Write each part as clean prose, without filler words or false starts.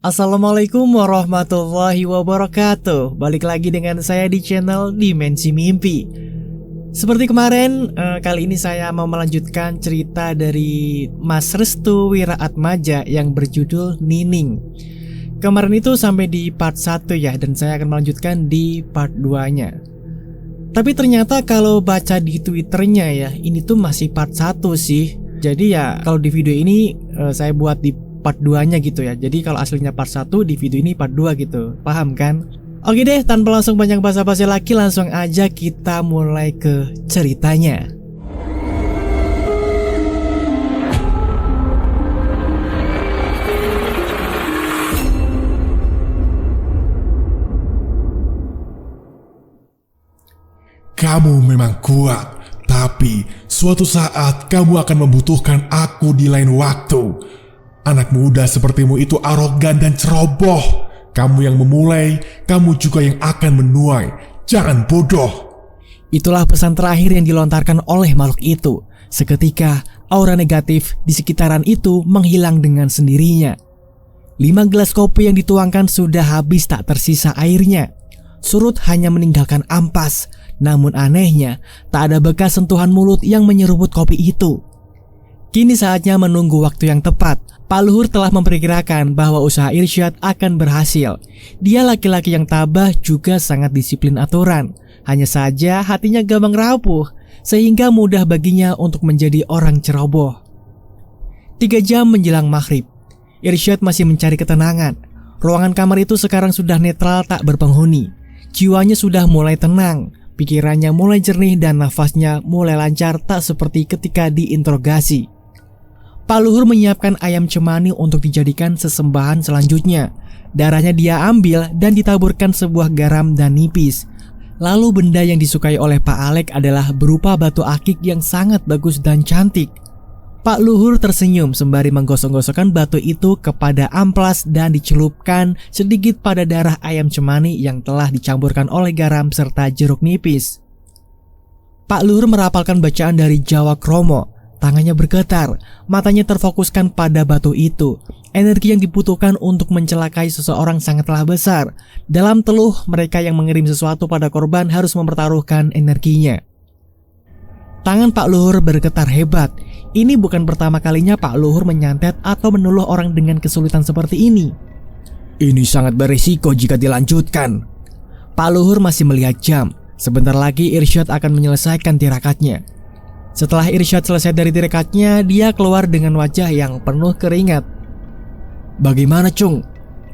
Assalamualaikum warahmatullahi wabarakatuh. Balik lagi dengan saya di channel Dimensi Mimpi. Seperti kemarin, kali ini saya mau melanjutkan cerita dari Mas Restu Wiraatmaja yang berjudul Nining. Kemarin itu sampai di part 1 ya, dan saya akan melanjutkan di part 2-nya. Tapi ternyata kalau baca di Twitternya ya, ini tuh masih part 1 sih. Jadi ya kalau di video ini saya buat di part 2-nya gitu ya. Jadi kalau aslinya part 1, di video ini part 2 gitu. Paham kan? Oke deh, tanpa langsung banyak basa-basi lagi, langsung aja kita mulai ke ceritanya. Kamu memang kuat, tapi suatu saat kamu akan membutuhkan aku di lain waktu. Anak muda sepertimu itu arogan dan ceroboh. Kamu yang memulai, kamu juga yang akan menuai. Jangan bodoh. Itulah pesan terakhir yang dilontarkan oleh makhluk itu. Seketika, aura negatif di sekitaran itu menghilang dengan sendirinya. 5 gelas kopi yang dituangkan sudah habis, tak tersisa airnya. Surut hanya meninggalkan ampas. Namun anehnya, tak ada bekas sentuhan mulut yang menyeruput kopi itu. Kini saatnya menunggu waktu yang tepat. Pak Luhur telah memperkirakan bahwa usaha Irsyad akan berhasil. Dia laki-laki yang tabah, juga sangat disiplin aturan. Hanya saja hatinya gampang rapuh, sehingga mudah baginya untuk menjadi orang ceroboh. 3 jam menjelang maghrib, Irsyad masih mencari ketenangan. Ruangan kamar itu sekarang sudah netral, tak berpenghuni. Jiwanya sudah mulai tenang, pikirannya mulai jernih, dan nafasnya mulai lancar, tak seperti ketika diinterogasi. Pak Luhur menyiapkan ayam cemani untuk dijadikan sesembahan selanjutnya. Darahnya dia ambil dan ditaburkan sebuah garam dan nipis. Lalu benda yang disukai oleh Pak Alek adalah berupa batu akik yang sangat bagus dan cantik. Pak Luhur tersenyum sembari menggosok-gosokkan batu itu kepada amplas dan dicelupkan sedikit pada darah ayam cemani yang telah dicampurkan oleh garam serta jeruk nipis. Pak Luhur merapalkan bacaan dari Jawa Kromo. Tangannya bergetar, matanya terfokuskan pada batu itu. Energi yang dibutuhkan untuk mencelakai seseorang sangatlah besar. Dalam teluh, mereka yang mengirim sesuatu pada korban harus mempertaruhkan energinya. Tangan Pak Luhur bergetar hebat. Ini bukan pertama kalinya Pak Luhur menyantet atau menuluh orang dengan kesulitan seperti ini. Ini sangat berisiko jika dilanjutkan. Pak Luhur masih melihat jam. Sebentar lagi Irsyad akan menyelesaikan tirakatnya. Setelah Irsyad selesai dari tirakatnya, dia keluar dengan wajah yang penuh keringat. "Bagaimana, Cung?"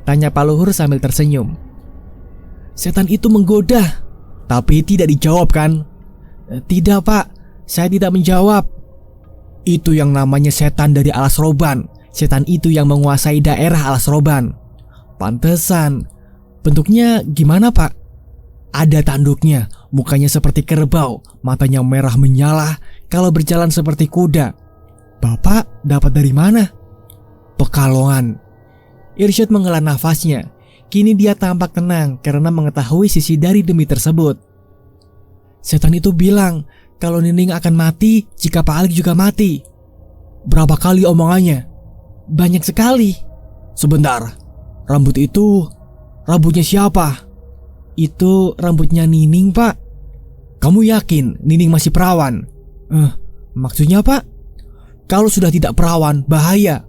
tanya Pak Luhur sambil tersenyum. "Setan itu menggoda." "Tapi tidak dijawab kan?" "Tidak, Pak, saya tidak menjawab." "Itu yang namanya setan dari Alas Roban. Setan itu yang menguasai daerah Alas Roban." "Pantesan. Bentuknya gimana, Pak?" "Ada tanduknya, mukanya seperti kerbau, matanya merah menyala, kalau berjalan seperti kuda." "Bapak dapat dari mana?" "Pekalongan." Irsyad menghela nafasnya. Kini dia tampak tenang karena mengetahui sisi dari demi tersebut. "Setan itu bilang kalau Nining akan mati jika Pak Alek juga mati." "Berapa kali omongannya?" "Banyak sekali." "Sebentar, rambut itu rambutnya siapa?" "Itu rambutnya Nining, Pak." "Kamu yakin Nining masih perawan?" Maksudnya, Pak?" "Kalau sudah tidak perawan, bahaya."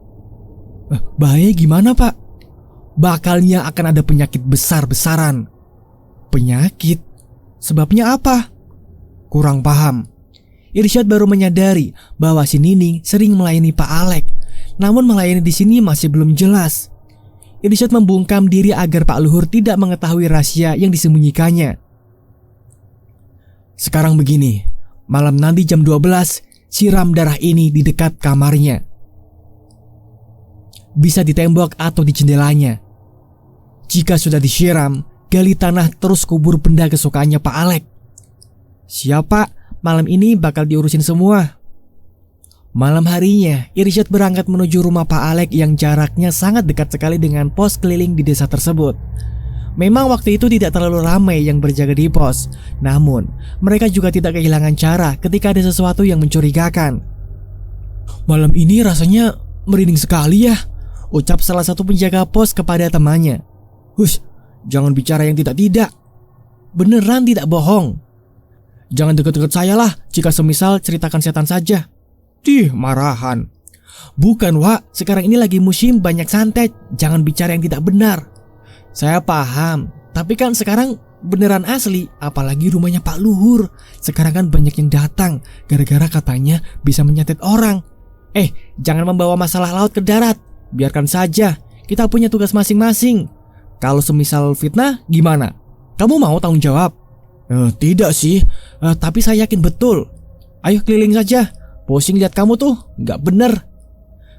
"Bahaya gimana, Pak?" "Bakalnya akan ada penyakit besar-besaran." "Penyakit? Sebabnya apa?" "Kurang paham." Irsyad baru menyadari bahwa si Nining sering melayani Pak Alek, namun melayani di sini masih belum jelas. Irsyad membungkam diri agar Pak Luhur tidak mengetahui rahasia yang disembunyikannya. "Sekarang begini, malam nanti jam 12, siram darah ini di dekat kamarnya. Bisa di tembok atau di jendelanya. Jika sudah disiram, gali tanah terus kubur benda kesukaannya Pak Alek." "Siapa? Malam ini bakal diurusin semua." Malam harinya, Irsyad berangkat menuju rumah Pak Alek yang jaraknya sangat dekat sekali dengan pos keliling di desa tersebut. Memang waktu itu tidak terlalu ramai yang berjaga di pos, namun mereka juga tidak kehilangan cara ketika ada sesuatu yang mencurigakan. "Malam ini rasanya merinding sekali ya. ucap salah satu penjaga pos kepada temannya. Hush, jangan bicara yang tidak-tidak. Beneran tidak bohong. Jangan dekat-dekat saya lah jika semisal ceritakan setan saja. Dih, marahan. Bukan, Wak, sekarang ini lagi musim banyak santet. Jangan bicara yang tidak benar. Saya paham, tapi kan sekarang beneran asli. Apalagi rumahnya Pak Luhur. Sekarang kan banyak yang datang gara-gara katanya bisa menyantet orang. Jangan membawa masalah laut ke darat. Biarkan saja, kita punya tugas masing-masing. Kalau semisal fitnah gimana? Kamu mau tanggung jawab? Tidak sih, tapi saya yakin betul. Ayo keliling saja. Pusing lihat kamu tuh, nggak bener.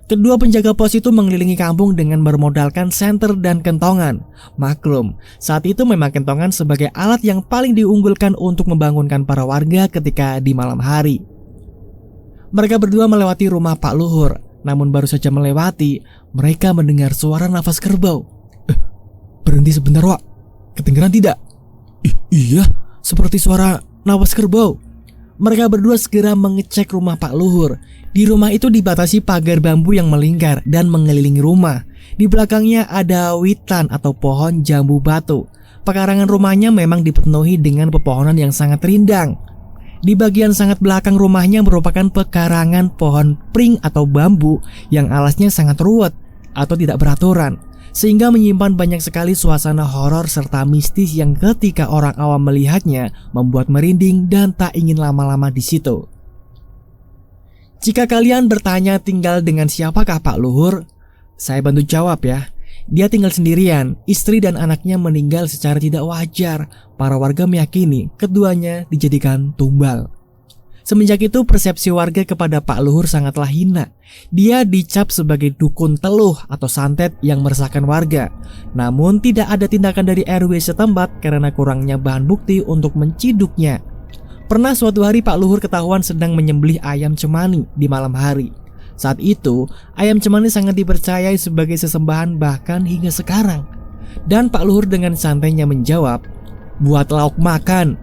Kedua penjaga pos itu mengelilingi kampung dengan bermodalkan senter dan kentongan. Maklum, saat itu memang kentongan sebagai alat yang paling diunggulkan untuk membangunkan para warga ketika di malam hari. Mereka berdua melewati rumah Pak Luhur. Namun baru saja melewati, mereka mendengar suara nafas kerbau. Berhenti sebentar, Wak. Kedengeran tidak? Iya, seperti suara nafas kerbau. Mereka berdua segera mengecek rumah Pak Luhur. Di rumah itu dibatasi pagar bambu yang melingkar dan mengelilingi rumah. Di belakangnya ada witan atau pohon jambu batu. Pekarangan rumahnya memang dipenuhi dengan pepohonan yang sangat rindang. Di bagian sangat belakang rumahnya merupakan pekarangan pohon pring atau bambu yang alasnya sangat ruwet atau tidak beraturan, sehingga menyimpan banyak sekali suasana horor serta mistis yang ketika orang awam melihatnya membuat merinding dan tak ingin lama-lama di situ. Jika kalian bertanya tinggal dengan siapakah Pak Luhur, saya bantu jawab ya. Dia tinggal sendirian, istri dan anaknya meninggal secara tidak wajar. Para warga meyakini keduanya dijadikan tumbal. Semenjak itu persepsi warga kepada Pak Luhur sangatlah hina. Dia dicap sebagai dukun teluh atau santet yang meresahkan warga. Namun tidak ada tindakan dari RW setempat karena kurangnya bahan bukti untuk menciduknya. Pernah suatu hari Pak Luhur ketahuan sedang menyembelih ayam cemani di malam hari. Saat itu ayam cemani sangat dipercayai sebagai sesembahan bahkan hingga sekarang. Dan Pak Luhur dengan santainya menjawab, "Buat lauk makan."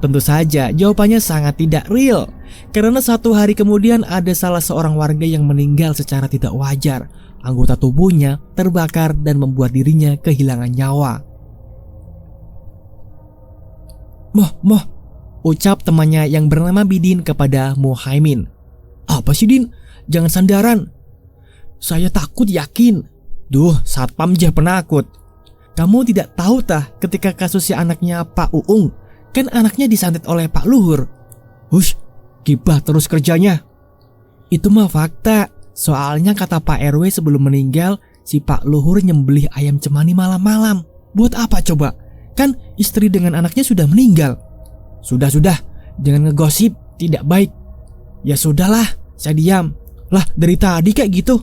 Tentu saja jawabannya sangat tidak real. Karena satu hari kemudian ada salah seorang warga yang meninggal secara tidak wajar. Anggota tubuhnya terbakar dan membuat dirinya kehilangan nyawa. Moh, ucap temannya yang bernama Bidin kepada Muhaimin. Apa sih, Din? Jangan sandaran. Saya takut yakin. Duh, satpam jah penakut. Kamu tidak tahu tah ketika kasusnya anaknya Pak Uung, kan anaknya disantet oleh Pak Luhur. Hush, gibah terus kerjanya. Itu mah fakta. Soalnya kata Pak RW sebelum meninggal, si Pak Luhur nyembelih ayam cemani malam-malam. Buat apa coba? Kan istri dengan anaknya sudah meninggal. Sudah, jangan ngegosip, tidak baik. Ya sudahlah, saya diam. Lah, dari tadi kayak gitu.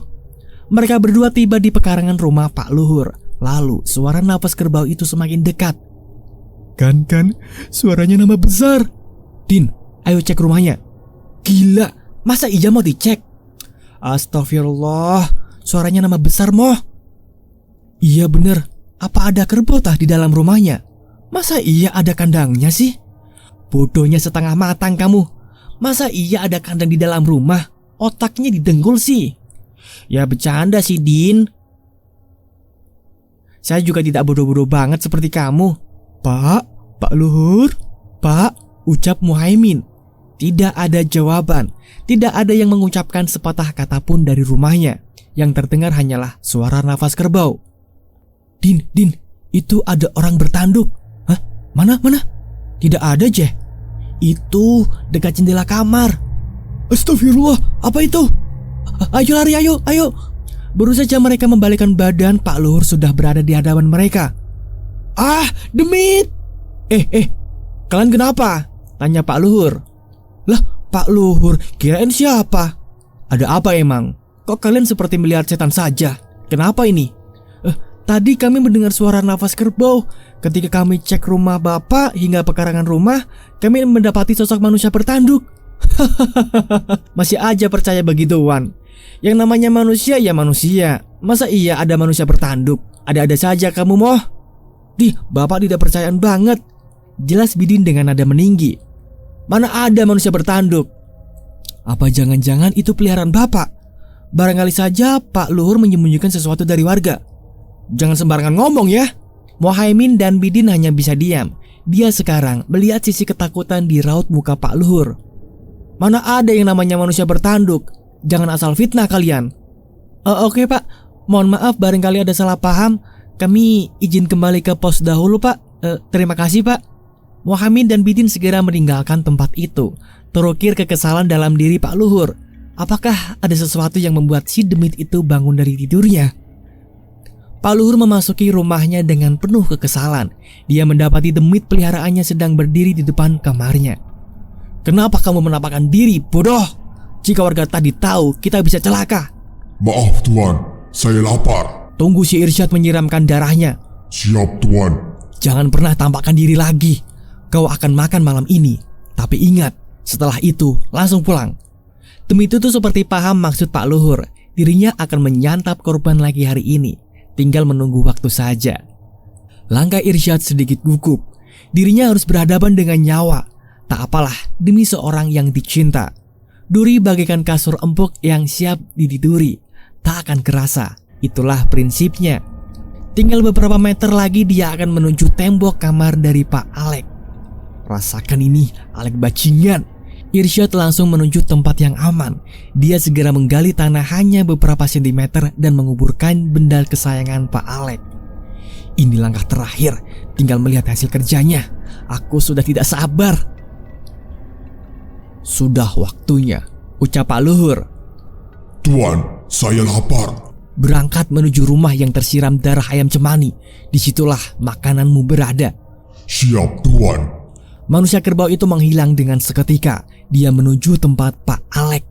Mereka berdua tiba di pekarangan rumah Pak Luhur. Lalu suara nafas kerbau itu semakin dekat. Kan, suaranya nambah besar. Din, ayo cek rumahnya. Gila, masa iya mau dicek? Astagfirullah, suaranya nambah besar moh. Iya bener, apa ada kerbau tah di dalam rumahnya? Masa iya ada kandangnya sih? Bodohnya setengah matang kamu. Masa iya ada kandang di dalam rumah? Otaknya didenggul sih. Ya bercanda sih, Din. Saya juga tidak bodoh-bodoh banget seperti kamu. Pak Luhur, Pak, ucap Muhaimin. Tidak ada jawaban. Tidak ada yang mengucapkan sepatah kata pun dari rumahnya. Yang terdengar hanyalah suara nafas kerbau. Din, itu ada orang bertanduk. Hah? Mana? Tidak ada, Jeh. Itu dekat jendela kamar. Astagfirullah, apa itu? Ayo lari, ayo. Baru saja mereka membalikkan badan, Pak Luhur sudah berada di hadapan mereka. Ah, demit! Kalian kenapa? Tanya Pak Luhur. Lah, Pak Luhur, kirain siapa? Ada apa emang? Kok kalian seperti melihat setan saja? Kenapa ini? Tadi kami mendengar suara nafas kerbau. Ketika kami cek rumah Bapak hingga pekarangan rumah, kami mendapati sosok manusia bertanduk. Masih aja percaya begituan. Yang namanya manusia ya manusia. Masa iya ada manusia bertanduk? Ada-ada saja kamu moh. Dih, Bapak tidak percayaan banget. Jelas Bidin dengan nada meninggi. Mana ada manusia bertanduk? Apa jangan-jangan itu peliharaan Bapak? Barangkali saja Pak Luhur menyembunyikan sesuatu dari warga. Jangan sembarangan ngomong ya. Muhaimin dan Bidin hanya bisa diam. Dia sekarang melihat sisi ketakutan di raut muka Pak Luhur. Mana ada yang namanya manusia bertanduk. Jangan asal fitnah kalian. Oke Pak, mohon maaf barangkali ada salah paham. Kami izin kembali ke pos dahulu Pak. Terima kasih Pak. Muhaimin dan Bidin segera meninggalkan tempat itu. Terukir kekesalan dalam diri Pak Luhur. Apakah ada sesuatu yang membuat si demit itu bangun dari tidurnya? Pak Luhur memasuki rumahnya dengan penuh kekesalan. Dia mendapati demit peliharaannya sedang berdiri di depan kamarnya. Kenapa kamu menampakkan diri, bodoh? Jika warga tadi tahu, kita bisa celaka. Maaf Tuan, saya lapar. Tunggu, si Irsyad menyiramkan darahnya. Siap Tuan. Jangan pernah tampakkan diri lagi. Kau akan makan malam ini. Tapi ingat, setelah itu langsung pulang. Demit itu seperti paham maksud Pak Luhur. Dirinya akan menyantap korban lagi hari ini. Tinggal menunggu waktu saja. Langkah Irsyad sedikit gugup. Dirinya harus berhadapan dengan nyawa. Tak apalah demi seorang yang dicinta. Duri bagaikan kasur empuk yang siap dididuri. Tak akan kerasa. Itulah prinsipnya. Tinggal beberapa meter lagi dia akan menuju tembok kamar dari Pak Alek. Rasakan ini, Alek bajingan. Irsyad langsung menuju tempat yang aman. Dia segera menggali tanah hanya beberapa sentimeter dan menguburkan benda kesayangan Pak Alek. Ini langkah terakhir, tinggal melihat hasil kerjanya. Aku sudah tidak sabar. Sudah waktunya, ucap Pak Luhur. Tuan, saya lapar. Berangkat menuju rumah yang tersiram darah ayam cemani. Disitulah makananmu berada. Siap Tuan. Manusia kerbau itu menghilang dengan seketika. Dia menuju tempat Pak Alek.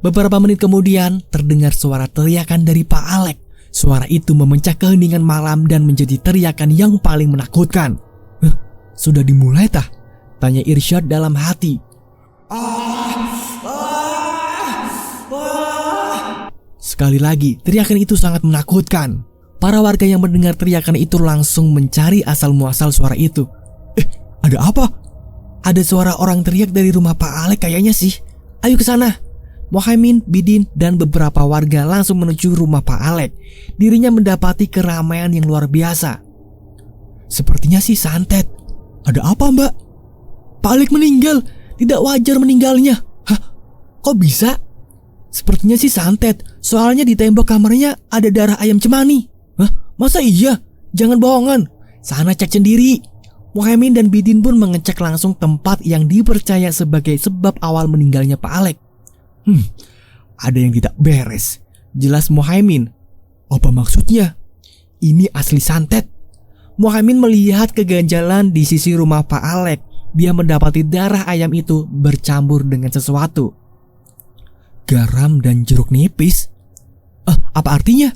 Beberapa menit kemudian terdengar suara teriakan dari Pak Alek. Suara itu memecah keheningan malam dan menjadi teriakan yang paling menakutkan. Sudah dimulai tah? Tanya Irsyad dalam hati. Sekali lagi, teriakan itu sangat menakutkan. Para warga yang mendengar teriakan itu langsung mencari asal muasal suara itu. Ada apa? Ada suara orang teriak dari rumah Pak Alek kayaknya sih. Ayo ke sana. Muhaimin, Bidin, dan beberapa warga langsung menuju rumah Pak Alek. Dirinya mendapati keramaian yang luar biasa. Sepertinya sih santet. Ada apa Mbak? Pak Alek meninggal. Tidak wajar meninggalnya. Hah? Kok bisa? Sepertinya sih santet. Soalnya di tembok kamarnya ada darah ayam cemani. Hah? Masa iya? Jangan bohongan. Sana cek sendiri. Muhaimin dan Bidin pun mengecek langsung tempat yang dipercaya sebagai sebab awal meninggalnya Pak Alek. Ada yang tidak beres. Jelas Muhaimin. Apa maksudnya? Ini asli santet. Muhaimin melihat keganjalan di sisi rumah Pak Alek. Dia mendapati darah ayam itu bercampur dengan sesuatu. Garam dan jeruk nipis. Apa artinya?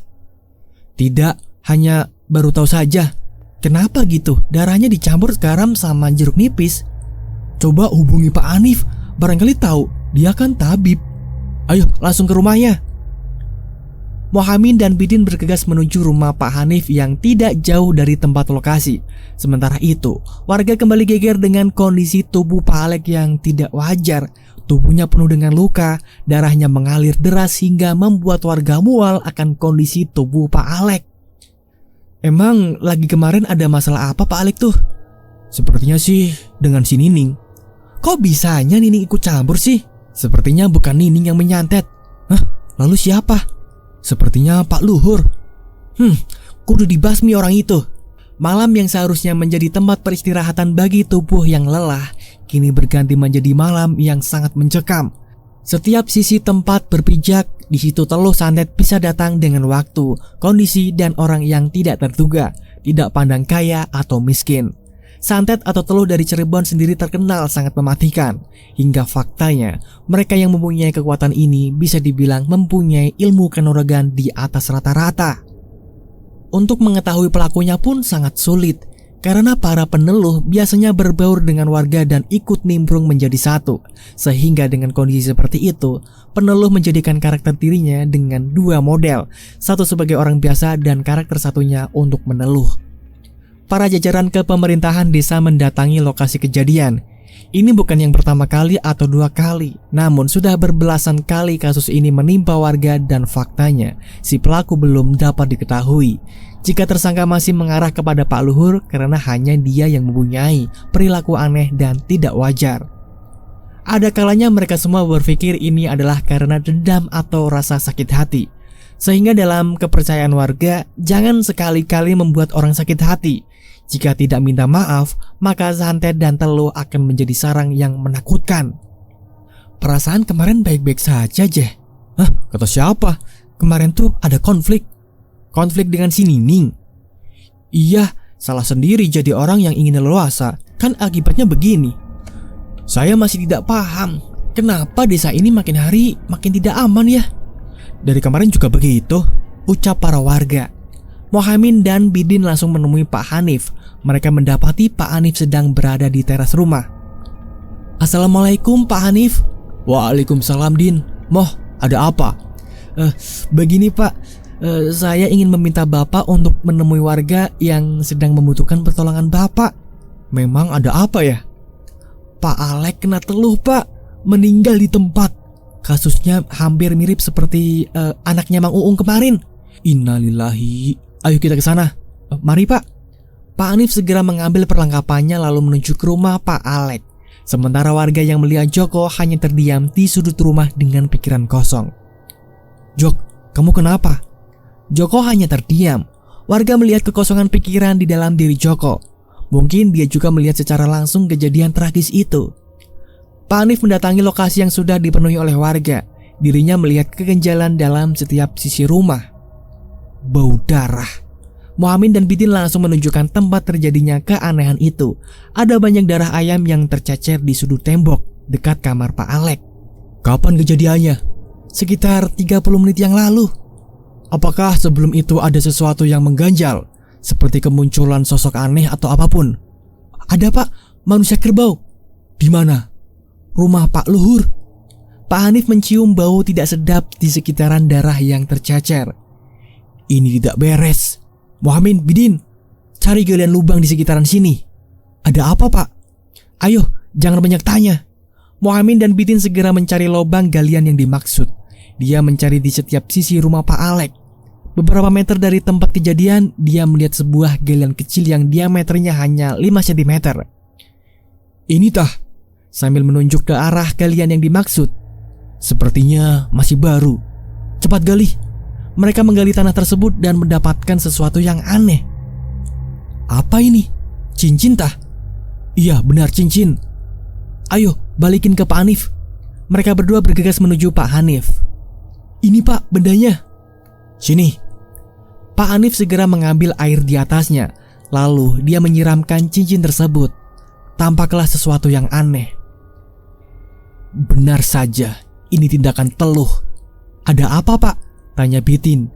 Tidak, hanya baru tahu saja. Kenapa gitu? Darahnya dicampur garam sama jeruk nipis. Coba hubungi Pak Hanif. Barangkali tahu. Dia kan tabib. Ayo langsung ke rumahnya. Muhaimin dan Bidin bergegas menuju rumah Pak Hanif yang tidak jauh dari tempat lokasi. Sementara itu, warga kembali geger dengan kondisi tubuh Pak Alek yang tidak wajar. Tubuhnya penuh dengan luka, darahnya mengalir deras hingga membuat warga mual akan kondisi tubuh Pak Alek. Emang lagi kemarin ada masalah apa Pak Alek tuh? Sepertinya sih dengan si Nining. Kok bisanya Nining ikut campur sih? Sepertinya bukan Nining yang menyantet. Lalu siapa? Sepertinya Pak Luhur. Kudu dibasmi orang itu. Malam yang seharusnya menjadi tempat peristirahatan bagi tubuh yang lelah, kini berganti menjadi malam yang sangat mencekam. Setiap sisi tempat berpijak, di situ teluh santet bisa datang dengan waktu, kondisi, dan orang yang tidak terduga, tidak pandang kaya atau miskin. Santet atau teluh dari Cirebon sendiri terkenal sangat mematikan. Hingga faktanya, mereka yang mempunyai kekuatan ini bisa dibilang mempunyai ilmu kanuragan di atas rata-rata. Untuk mengetahui pelakunya pun sangat sulit, karena para peneluh biasanya berbaur dengan warga dan ikut nimbrung menjadi satu. Sehingga dengan kondisi seperti itu, peneluh menjadikan karakter dirinya dengan dua model, satu sebagai orang biasa dan karakter satunya untuk meneluh. Para jajaran kepemerintahan desa mendatangi lokasi kejadian. Ini bukan yang pertama kali atau dua kali, namun sudah berbelasan kali kasus ini menimpa warga dan faktanya si pelaku belum dapat diketahui. Jika tersangka masih mengarah kepada Pak Luhur karena hanya dia yang mempunyai perilaku aneh dan tidak wajar. Ada kalanya mereka semua berpikir ini adalah karena dendam atau rasa sakit hati. Sehingga dalam kepercayaan warga, jangan sekali-kali membuat orang sakit hati. Jika tidak minta maaf, maka santet dan teluh akan menjadi sarang yang menakutkan. Perasaan kemarin baik-baik saja, Jeh. Hah, kata siapa? Kemarin tuh ada konflik. Konflik dengan si Nining. Iya, salah sendiri jadi orang yang ingin leluasa. Kan akibatnya begini. Saya masih tidak paham, kenapa desa ini makin hari makin tidak aman ya? Dari kemarin juga begitu, ucap para warga. Mohamin dan Bidin langsung menemui Pak Hanif. Mereka mendapati Pak Hanif sedang berada di teras rumah. Assalamualaikum Pak Hanif. Waalaikumsalam Din. Moh, ada apa? Begini Pak, saya ingin meminta Bapak untuk menemui warga yang sedang membutuhkan pertolongan Bapak. Memang ada apa ya? Pak Alek kena teluh Pak, meninggal di tempat. Kasusnya hampir mirip seperti anaknya Mang Uung kemarin. Innalillahi. Ayo kita ke sana. Mari Pak. Pak Hanif segera mengambil perlengkapannya lalu menuju ke rumah Pak Alek. Sementara warga yang melihat Joko hanya terdiam di sudut rumah dengan pikiran kosong. Jok, kamu kenapa? Joko hanya terdiam. Warga melihat kekosongan pikiran di dalam diri Joko. Mungkin dia juga melihat secara langsung kejadian tragis itu. Pak Hanif mendatangi lokasi yang sudah dipenuhi oleh warga. Dirinya melihat keganjalan dalam setiap sisi rumah. Bau darah. Mohamin dan Bidin langsung menunjukkan tempat terjadinya keanehan itu. Ada banyak darah ayam yang tercecer di sudut tembok dekat kamar Pak Alek. Kapan kejadiannya? Sekitar 30 menit yang lalu. Apakah sebelum itu ada sesuatu yang mengganjal? Seperti kemunculan sosok aneh atau apapun? Ada Pak, manusia kerbau. Di mana? Rumah Pak Luhur. Pak Hanif mencium bau tidak sedap di sekitaran darah yang tercecer. Ini tidak beres. Mohamin, Bidin, cari galian lubang di sekitaran sini. Ada apa Pak? Ayo, jangan banyak tanya. Mohamin dan Bidin segera mencari lubang galian yang dimaksud. Dia mencari di setiap sisi rumah Pak Alek. Beberapa meter dari tempat kejadian, dia melihat sebuah galian kecil yang diameternya hanya 5 cm. Ini tah, sambil menunjuk ke arah galian yang dimaksud. Sepertinya masih baru. Cepat gali. Mereka menggali tanah tersebut dan mendapatkan sesuatu yang aneh. Apa ini? Cincin tah? Iya, benar cincin. Ayo, balikin ke Pak Hanif. Mereka berdua bergegas menuju Pak Hanif. Ini Pak, bendanya. Sini. Pak Hanif segera mengambil air di atasnya. Lalu dia menyiramkan cincin tersebut. Tampaklah sesuatu yang aneh. Benar saja, ini tindakan teluh. Ada apa Pak? Tanya Bidin.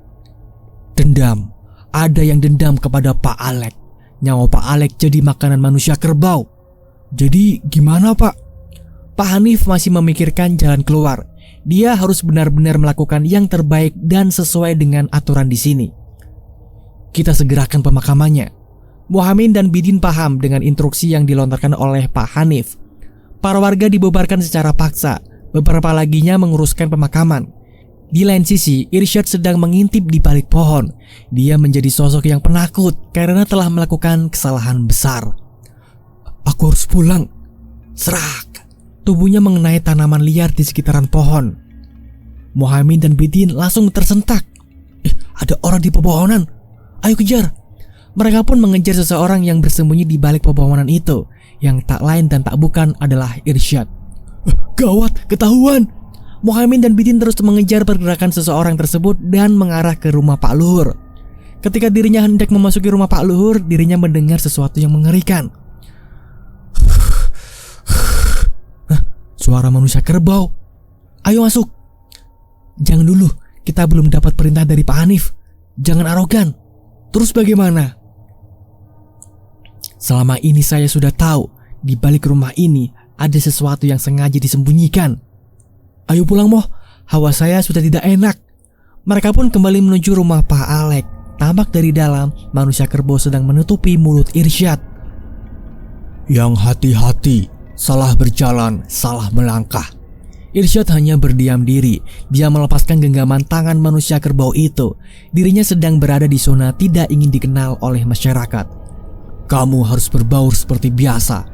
Dendam. Ada yang dendam kepada Pak Alek. Nyawa Pak Alek jadi makanan manusia kerbau. Jadi gimana Pak? Pak Hanif masih memikirkan jalan keluar. Dia harus benar-benar melakukan yang terbaik dan sesuai dengan aturan di sini. Kita segerakan pemakamannya. Mohamin dan Bidin paham dengan instruksi yang dilontarkan oleh Pak Hanif. Para warga dibubarkan secara paksa. Beberapa laginya menguruskan pemakaman. Di lain sisi, Irsyad sedang mengintip di balik pohon. Dia menjadi sosok yang penakut karena telah melakukan kesalahan besar. Aku harus pulang. Serak. Tubuhnya mengenai tanaman liar di sekitaran pohon. Mohamin dan Bidin langsung tersentak. Ada orang di pepohonan. Ayo kejar. Mereka pun mengejar seseorang yang bersembunyi di balik pepohonan itu. Yang tak lain dan tak bukan adalah Irsyad. Gawat, ketahuan. Mohamin dan Bidin terus mengejar pergerakan seseorang tersebut dan mengarah ke rumah Pak Luhur. Ketika dirinya hendak memasuki rumah Pak Luhur, dirinya mendengar sesuatu yang mengerikan. Suara manusia kerbau. Ayo masuk. Jangan dulu, kita belum dapat perintah dari Pak Hanif. Jangan arogan. Terus bagaimana? Selama ini saya sudah tahu di balik rumah ini ada sesuatu yang sengaja disembunyikan. Ayo pulang Moh, hawa saya sudah tidak enak. Mereka pun kembali menuju rumah Pak Alek. Tampak dari dalam, manusia kerbau sedang menutupi mulut Irsyad. Yang hati-hati, Salah berjalan, salah melangkah. Irsyad hanya berdiam diri. Dia melepaskan genggaman tangan manusia kerbau itu. Dirinya sedang berada di zona tidak ingin dikenal oleh masyarakat. Kamu harus berbaur seperti biasa.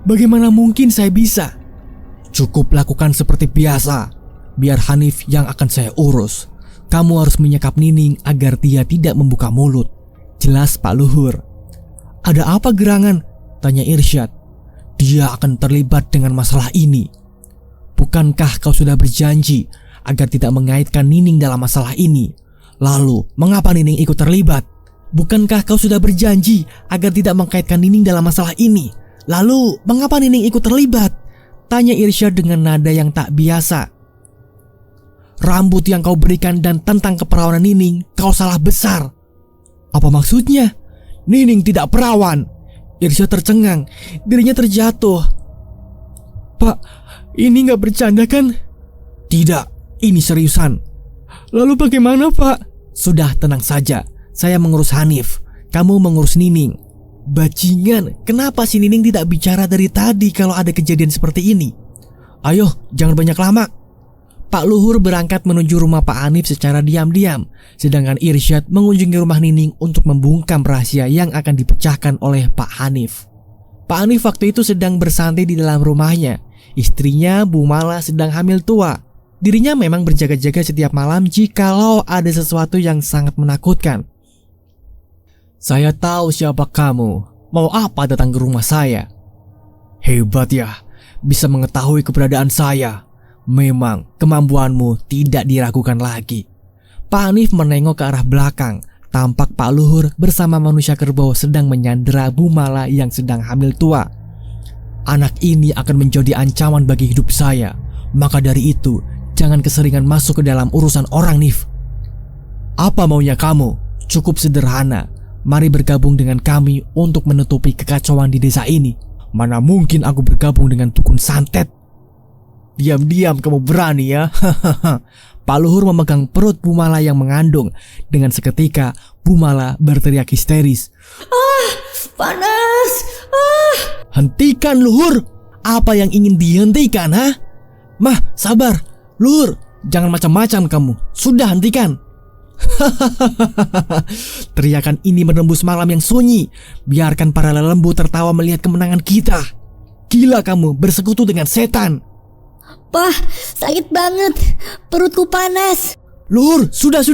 Bagaimana mungkin saya bisa? Cukup lakukan seperti biasa. Biar Hanif yang akan saya urus. Kamu harus menyekap Nining agar dia tidak membuka mulut. Jelas Pak Luhur. Ada apa gerangan? Tanya Irsyad. Dia akan terlibat dengan masalah ini. Bukankah kau sudah berjanji agar tidak mengaitkan Nining dalam masalah ini? Lalu, mengapa Nining ikut terlibat? Bukankah kau sudah berjanji agar tidak mengkaitkan Nining dalam masalah ini? Lalu, mengapa Nining ikut terlibat? Tanya Irsyad dengan nada yang tak biasa. Rambut yang kau berikan dan tentang keperawanan Nining, kau salah besar. Apa maksudnya? Nining tidak perawan. Irsyad tercengang, dirinya terjatuh. Pak, ini gak bercanda kan? Tidak, ini seriusan. Lalu bagaimana Pak? Sudah, tenang saja. Saya mengurus Hanif, kamu mengurus Nining. Bajingan, kenapa si Nining tidak bicara dari tadi kalau ada kejadian seperti ini? Ayo, jangan banyak lama. Pak Luhur berangkat menuju rumah Pak Hanif secara diam-diam, sedangkan Irsyad mengunjungi rumah Nining untuk membungkam rahasia yang akan dipecahkan oleh Pak Hanif. Pak Hanif waktu itu sedang bersantai di dalam rumahnya. Istrinya, Bu Mala, sedang hamil tua. Dirinya memang berjaga-jaga setiap malam jikalau ada sesuatu yang sangat menakutkan. Saya tahu siapa kamu. Mau apa datang ke rumah saya? Hebat ya, bisa mengetahui keberadaan saya. Memang kemampuanmu tidak diragukan lagi. Pak Hanif menengok ke arah belakang. Tampak Pak Luhur bersama manusia kerbau sedang menyandera Bu Mala yang sedang hamil tua. Anak ini akan menjadi ancaman bagi hidup saya. Maka dari itu, jangan keseringan masuk ke dalam urusan orang, Nif. Apa maunya kamu? Cukup sederhana. Mari bergabung dengan kami untuk menutupi kekacauan di desa ini. Mana mungkin aku bergabung dengan dukun santet. Diam-diam kamu berani ya. Pak Luhur memegang perut Bu Mala yang mengandung. Dengan seketika Bu Mala berteriak histeris. Panas. Hentikan Luhur. Apa yang ingin dihentikan, ha? Mah, sabar. Luhur, jangan macam-macam kamu. Sudah, hentikan. Teriakan ini menembus malam yang sunyi. Biarkan para lembu tertawa melihat kemenangan kita. Gila kamu, bersekutu dengan setan. Pah, sakit banget. Perutku panas. Luhur, sudah.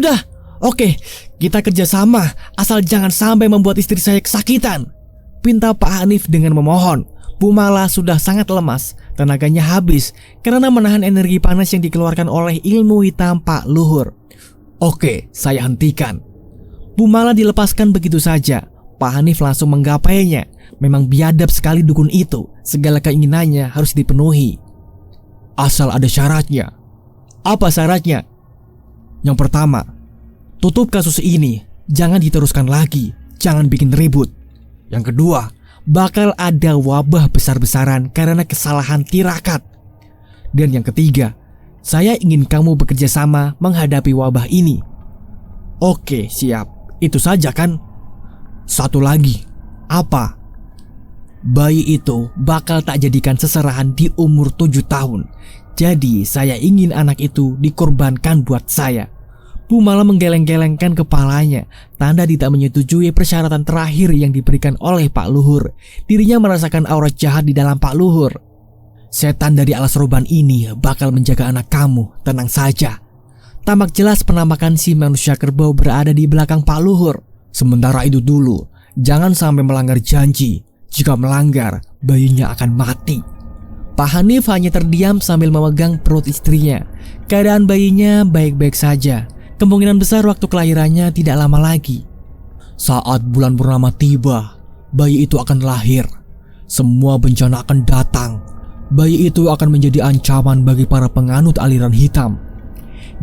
Oke, kita kerjasama. Asal jangan sampai membuat istri saya kesakitan. Pinta Pak Hanif dengan memohon. Bu Mala sudah sangat lemas. Tenaganya habis karena menahan energi panas yang dikeluarkan oleh ilmu hitam Pak Luhur. Oke, saya hentikan. Bu Mala dilepaskan begitu saja. Pak Hanif langsung menggapainya. Memang biadab sekali dukun itu. Segala keinginannya harus dipenuhi. Asal ada syaratnya. Apa syaratnya? Yang pertama, tutup kasus ini. Jangan diteruskan lagi. Jangan bikin ribut. Yang kedua, bakal ada wabah besar-besaran karena kesalahan tirakat. Dan yang ketiga, saya ingin kamu bekerja sama menghadapi wabah ini. Oke, siap. Itu saja kan? Satu lagi. Apa? Bayi itu bakal tak jadikan seserahan di umur 7 tahun. Jadi saya ingin anak itu dikorbankan buat saya. Bu Mala menggeleng-gelengkan kepalanya. Tanda tidak menyetujui persyaratan terakhir yang diberikan oleh Pak Luhur. Dirinya merasakan aura jahat di dalam Pak Luhur. Setan dari alas roban ini bakal menjaga anak kamu. Tenang saja. Tampak jelas penampakan si manusia kerbau berada di belakang Pak Luhur. Sementara itu dulu, jangan sampai melanggar janji. Jika melanggar, bayinya akan mati. Pak Hanif hanya terdiam sambil memegang perut istrinya. Keadaan bayinya baik-baik saja. Kemungkinan besar waktu kelahirannya tidak lama lagi. Saat bulan purnama tiba, bayi itu akan lahir. Semua bencana akan datang. Bayi itu akan menjadi ancaman bagi para penganut aliran hitam.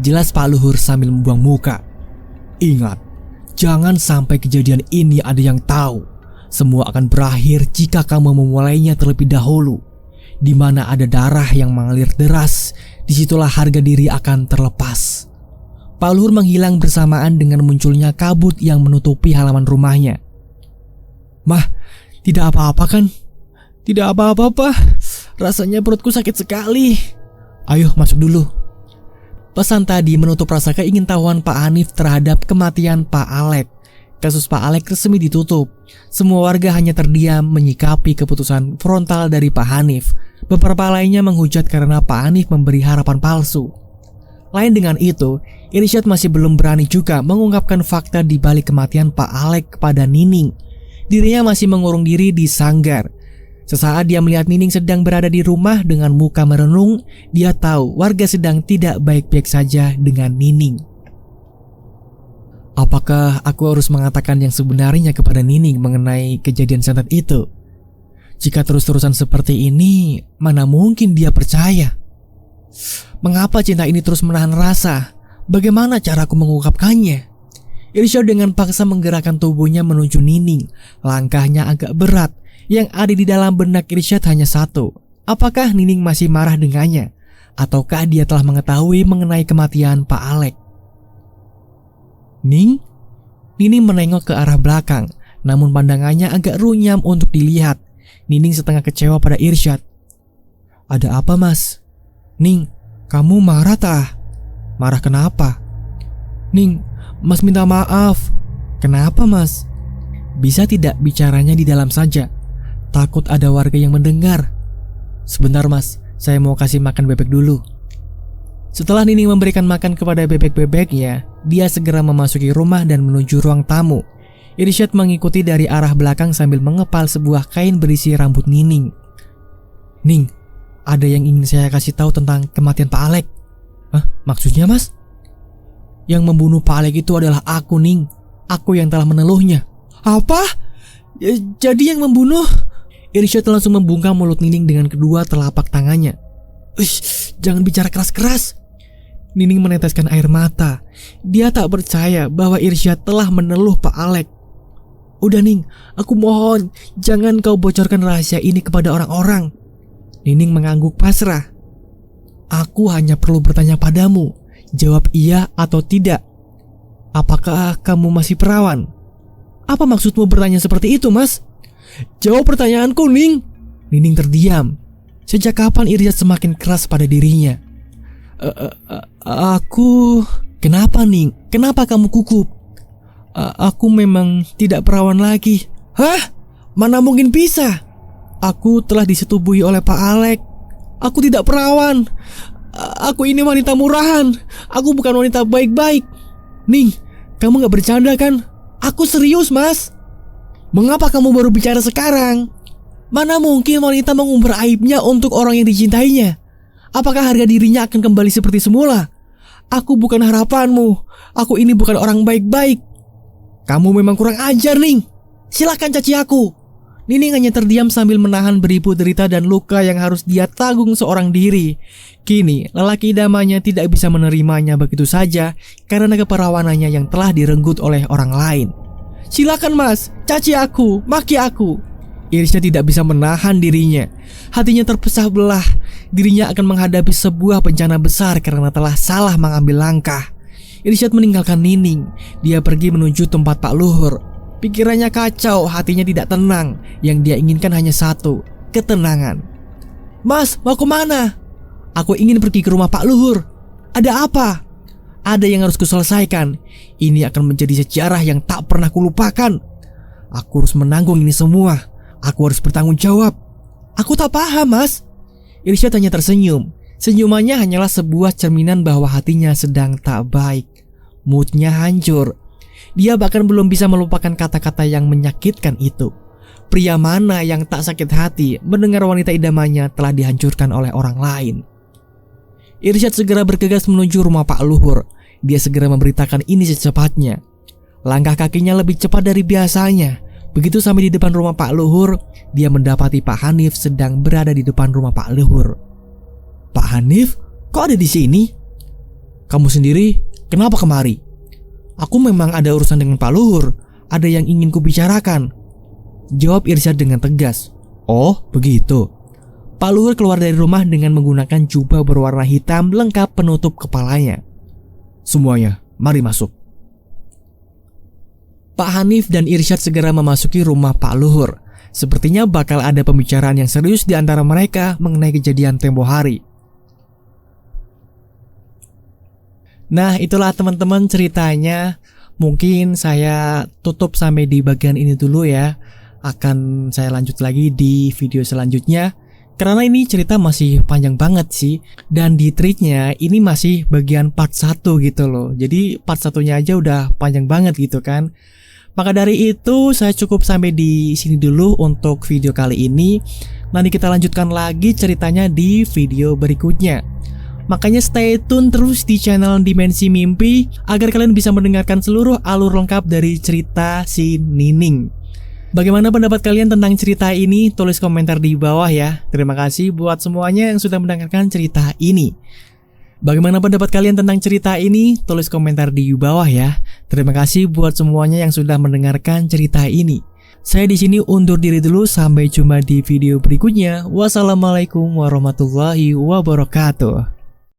Jelas Pak Luhur sambil membuang muka. Ingat, jangan sampai kejadian ini ada yang tahu. Semua akan berakhir jika kamu memulainya terlebih dahulu. Di mana ada darah yang mengalir deras, disitulah harga diri akan terlepas. Pak Luhur menghilang bersamaan dengan munculnya kabut yang menutupi halaman rumahnya. Mah, tidak apa-apa kan? Tidak apa-apa, Pak. Rasanya perutku sakit sekali. Ayo masuk dulu. Pesan tadi menutup rasa keingintahuan Pak Hanif terhadap kematian Pak Alek. Kasus Pak Alek resmi ditutup. Semua warga hanya terdiam menyikapi keputusan frontal dari Pak Hanif. Beberapa lainnya menghujat karena Pak Hanif memberi harapan palsu. Lain dengan itu, Irsyad masih belum berani juga mengungkapkan fakta di balik kematian Pak Alek kepada Nining. Dirinya masih mengurung diri di sanggar. Sesaat dia melihat Nining sedang berada di rumah dengan muka merenung, dia tahu warga sedang tidak baik-baik saja dengan Nining. Apakah aku harus mengatakan yang sebenarnya kepada Nining mengenai kejadian santet itu? Jika terus-terusan seperti ini, mana mungkin dia percaya? Mengapa cinta ini terus menahan rasa? Bagaimana caraku mengungkapkannya? Irsyad dengan paksa menggerakkan tubuhnya menuju Nining. Langkahnya agak berat. Yang ada di dalam benak Irsyad hanya satu. Apakah Nining masih marah dengannya? Ataukah dia telah mengetahui mengenai kematian Pak Alek? Nining menengok ke arah belakang. Namun pandangannya agak runyam untuk dilihat. Nining setengah kecewa pada Irsyad. Ada apa, Mas? Ning, kamu marah tah? Marah kenapa? Ning, Mas minta maaf. Kenapa, Mas? Bisa tidak bicaranya di dalam saja? Takut ada warga yang mendengar. Sebentar, Mas, saya mau kasih makan bebek dulu. Setelah Nining memberikan makan kepada bebek-bebeknya, dia segera memasuki rumah dan menuju ruang tamu. Irsyad mengikuti dari arah belakang sambil mengepal sebuah kain berisi rambut Nining. Ning, ada yang ingin saya kasih tahu tentang kematian Pak Alek. Hah? Maksudnya, Mas? Yang membunuh Pak Alek itu adalah aku, Ning. Aku yang telah meneluhnya. Apa? Jadi yang membunuh? Irsyad langsung membungkam mulut Nining dengan kedua telapak tangannya. Jangan bicara keras-keras. Nining meneteskan air mata. Dia tak percaya bahwa Irsyad telah meneluh Pak Alek. Udah, Ning, aku mohon, jangan kau bocorkan rahasia ini kepada orang-orang. Nining mengangguk pasrah. Aku hanya perlu bertanya padamu. Jawab iya atau tidak. Apakah kamu masih perawan? Apa maksudmu bertanya seperti itu, Mas? Jawab pertanyaanku, Ning. Nining terdiam. Sejak kapan Irsyad semakin keras pada dirinya? Aku... Kenapa, Ning? Kenapa kamu gugup? Aku memang tidak perawan lagi. Hah? Mana mungkin bisa? Aku telah disetubuhi oleh Pak Alek. Aku tidak perawan. Aku ini wanita murahan. Aku bukan wanita baik-baik. Ning, kamu gak bercanda kan? Aku serius, Mas. Mengapa kamu baru bicara sekarang? Mana mungkin wanita mengumbar aibnya untuk orang yang dicintainya? Apakah harga dirinya akan kembali seperti semula? Aku bukan harapanmu. Aku ini bukan orang baik-baik. Kamu memang kurang ajar, Ning. Silakan caci aku. Nining hanya terdiam sambil menahan beribu derita dan luka yang harus dia tanggung seorang diri. Kini, lelaki idamannya tidak bisa menerimanya begitu saja karena keperawanannya yang telah direnggut oleh orang lain. Silakan, Mas, caci aku, maki aku. Irsyad tidak bisa menahan dirinya. Hatinya terpecah belah. Dirinya akan menghadapi sebuah bencana besar karena telah salah mengambil langkah. Irsyad meninggalkan Nining. Dia pergi menuju tempat Pak Luhur. Pikirannya kacau, hatinya tidak tenang. Yang dia inginkan hanya satu, ketenangan. Mas, mau kemana? Aku ingin pergi ke rumah Pak Luhur. Ada apa? Ada yang harus kuselesaikan. Ini akan menjadi sejarah yang tak pernah kulupakan. Aku harus menanggung ini semua. Aku harus bertanggung jawab. Aku tak paham, Mas. Irsyad hanya tersenyum. Senyumannya hanyalah sebuah cerminan bahwa hatinya sedang tak baik. Moodnya hancur. Dia bahkan belum bisa melupakan kata-kata yang menyakitkan itu. Pria mana yang tak sakit hati mendengar wanita idamannya telah dihancurkan oleh orang lain. Irsyad segera bergegas menuju rumah Pak Luhur. Dia segera memberitakan ini secepatnya. Langkah kakinya lebih cepat dari biasanya. Begitu sampai di depan rumah Pak Luhur, dia mendapati Pak Hanif sedang berada di depan rumah Pak Luhur. Pak Hanif, kok ada di sini? Kamu sendiri, kenapa kemari? Aku memang ada urusan dengan Pak Luhur. Ada yang ingin kubicarakan. Jawab Irsyad dengan tegas. Oh, begitu. Pak Luhur keluar dari rumah dengan menggunakan jubah berwarna hitam lengkap penutup kepalanya. Semuanya, mari masuk. Pak Hanif dan Irsyad segera memasuki rumah Pak Luhur. Sepertinya bakal ada pembicaraan yang serius di antara mereka mengenai kejadian tempo hari. Nah, itulah teman-teman ceritanya. Mungkin saya tutup sampai di bagian ini dulu ya. Akan saya lanjut lagi di video selanjutnya. Karena ini cerita masih panjang banget sih. Dan di treatnya ini masih bagian part 1 gitu loh. Jadi part 1-nya aja udah panjang banget gitu kan. Maka dari itu saya cukup sampai di sini dulu untuk video kali ini. Nanti kita lanjutkan lagi ceritanya di video berikutnya. Makanya stay tune terus di channel Dimensi Mimpi agar kalian bisa mendengarkan seluruh alur lengkap dari cerita si Nining. Bagaimana pendapat kalian tentang cerita ini? Tulis komentar di bawah ya. Terima kasih buat semuanya yang sudah mendengarkan cerita ini. Bagaimana pendapat kalian tentang cerita ini? Tulis komentar di bawah ya. Terima kasih buat semuanya yang sudah mendengarkan cerita ini. Saya di sini undur diri dulu, sampai jumpa di video berikutnya. Wassalamualaikum warahmatullahi wabarakatuh.